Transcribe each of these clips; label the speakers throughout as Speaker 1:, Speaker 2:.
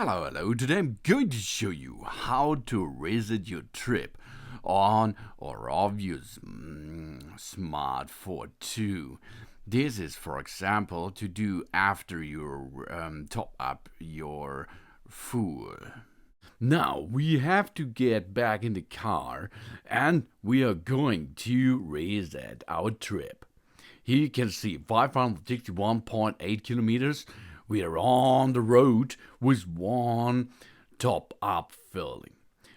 Speaker 1: Hello. Today I'm going to show you how to reset your trip on or off your smartphone too. This is, for example, to do after you top up your fuel. Now we have to get back in the car and we are going to reset our trip. Here you can see 561.8 kilometers. We are on the road with one top up filling.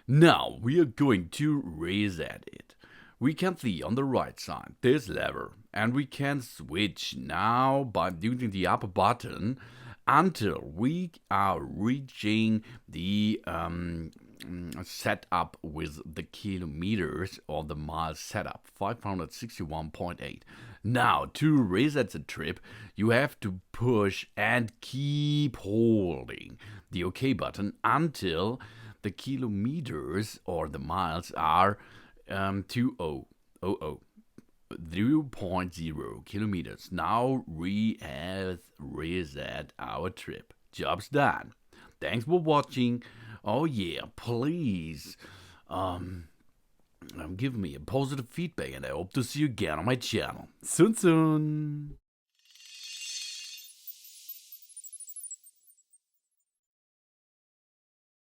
Speaker 1: Now we are going to reset it. We can see on the right side this lever and we can switch now by using the upper button until we are reaching the setup with the kilometers or the miles setup 561.8. Now to reset the trip you have to push and keep holding the OK button until the kilometers or the miles are 0.0 kilometers. Now we have reset our trip. Job's done. Thanks for watching. Oh yeah, please give me a positive feedback and I hope to see you again on my channel. Soon.